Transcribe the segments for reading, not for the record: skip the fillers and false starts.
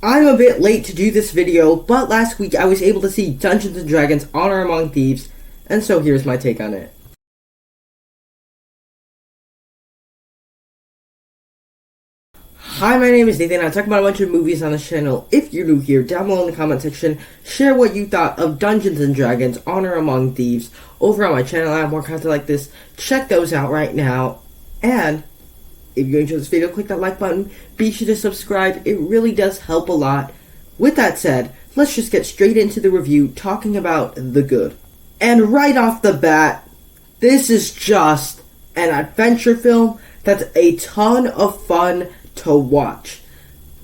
I'm a bit late to do this video, but last week I was able to see Dungeons & Dragons Honor Among Thieves, and so here's my take on it. Hi, my name is Nathan. I talk about a bunch of movies on this channel. If you're new here, down below in the comment section, share what you thought of Dungeons & Dragons Honor Among Thieves. Over on my channel, I have more content like this. Check those out right now. And if you enjoyed this video, click that like button. Be sure to subscribe. It really does help a lot. With that said, let's just get straight into the review, talking about the good. And right off the bat, this is just an adventure film that's a ton of fun to watch.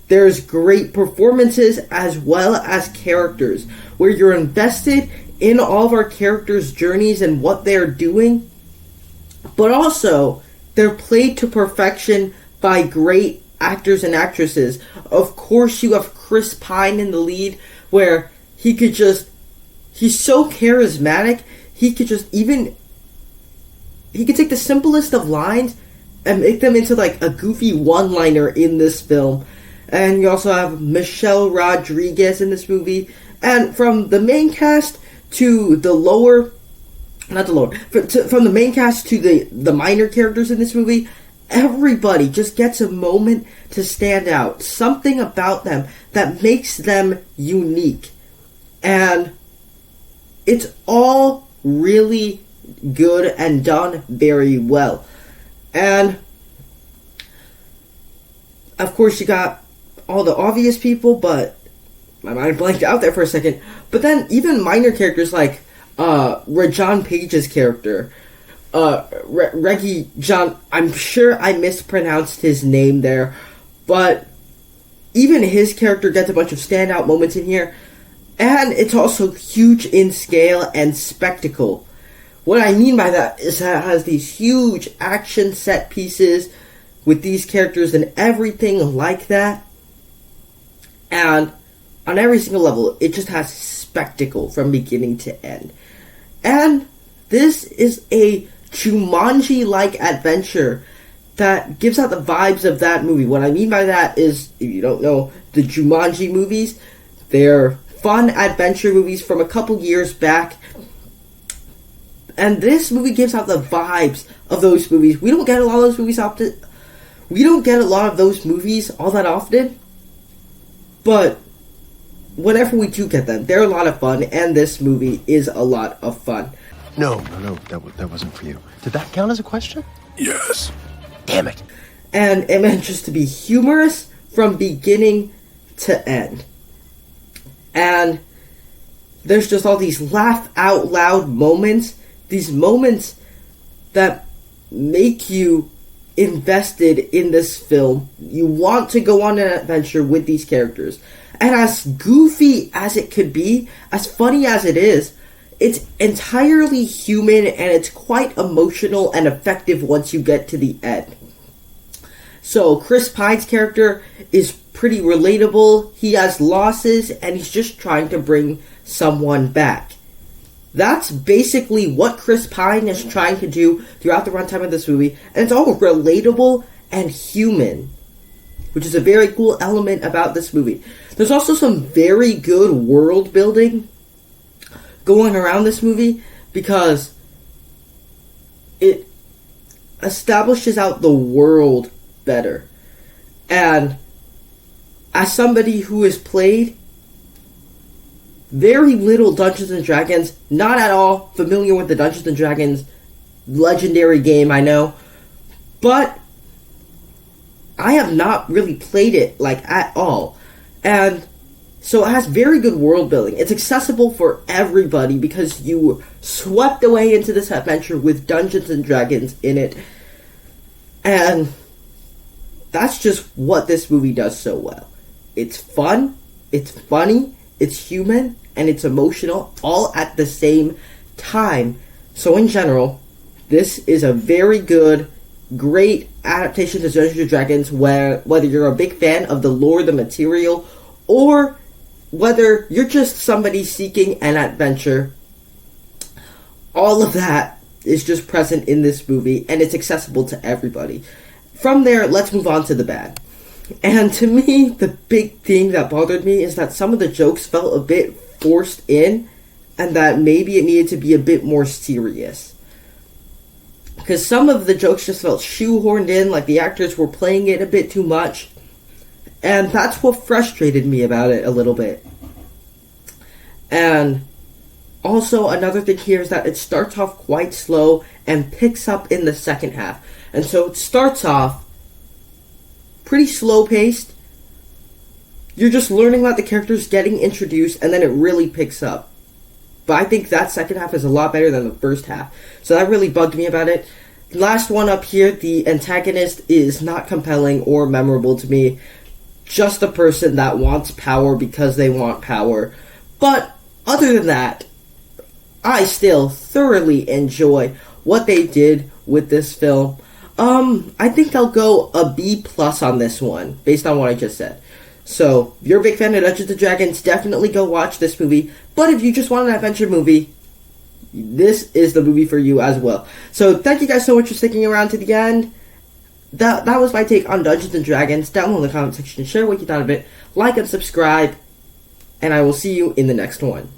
There's great performances as well as characters, where you're invested in all of our characters' journeys and what they're doing, but also they're played to perfection by great actors and actresses. Of course, you have Chris Pine in the lead, where he's so charismatic, he could take the simplest of lines and make them into like a goofy one-liner in this film. And you also have Michelle Rodriguez in this movie. And from the main cast to the from the main cast to the minor characters in this movie, everybody just gets a moment to stand out. Something about them that makes them unique. And it's all really good and done very well. And of course you got all the obvious people, but my mind blanked out there for a second. But then even minor characters like Rajon Page's character, Reggie John, I'm sure I mispronounced his name there, but even his character gets a bunch of standout moments in here. And it's also huge in scale and spectacle. What I mean by that is that it has these huge action set pieces with these characters and everything like that. And on every single level, it just has spectacle from beginning to end. And this is a Jumanji-like adventure that gives out the vibes of that movie. What I mean by that is, if you don't know the Jumanji movies, they're fun adventure movies from a couple years back. And this movie gives out the vibes of those movies. We don't get a lot of those movies often. We don't get a lot of those movies all that often. But whenever we do get them, they're a lot of fun. And this movie is a lot of fun. No. That wasn't for you. Did that count as a question? Yes. Damn it. And it manages to be humorous from beginning to end. And there's just all these laugh out loud moments. These moments that make you invested in this film. You want to go on an adventure with these characters. And as goofy as it could be, as funny as it is, it's entirely human and it's quite emotional and effective once you get to the end. So Chris Pine's character is pretty relatable. He has losses and he's just trying to bring someone back. That's basically what Chris Pine is trying to do throughout the runtime of this movie. And it's all relatable and human, which is a very cool element about this movie. There's also some very good world building going around this movie because it establishes out the world better. And as somebody who has played very little Dungeons & Dragons, not at all familiar with the Dungeons & Dragons legendary game, I know, but I have not really played it, like, at all. And so it has very good world building. It's accessible for everybody because you were swept away into this adventure with Dungeons & Dragons in it. And that's just what this movie does so well. It's fun, it's funny, it's human, and it's emotional, all at the same time. So in general, this is a very good, great adaptation to Dungeons & Dragons, whether you're a big fan of the lore, the material, or whether you're just somebody seeking an adventure. All of that is just present in this movie, and it's accessible to everybody. From there, let's move on to the bad. And to me, the big thing that bothered me is that some of the jokes felt a bit forced in, and that maybe it needed to be a bit more serious. Because some of the jokes just felt shoehorned in, like the actors were playing it a bit too much. And that's what frustrated me about it a little bit. And also, another thing here is that it starts off quite slow and picks up in the second half. And so it starts off pretty slow-paced. You're just learning about the characters getting introduced, and then it really picks up. But I think that second half is a lot better than the first half. So that really bugged me about it. Last one up here, the antagonist is not compelling or memorable to me. Just a person that wants power because they want power. But other than that, I still thoroughly enjoy what they did with this film. I think I'll go a B+ on this one, based on what I just said. So, if you're a big fan of Dungeons & Dragons, definitely go watch this movie. But if you just want an adventure movie, this is the movie for you as well. So, thank you guys so much for sticking around to the end. That was my take on Dungeons & Dragons. Down below in the comment section, share what you thought of it, like and subscribe, and I will see you in the next one.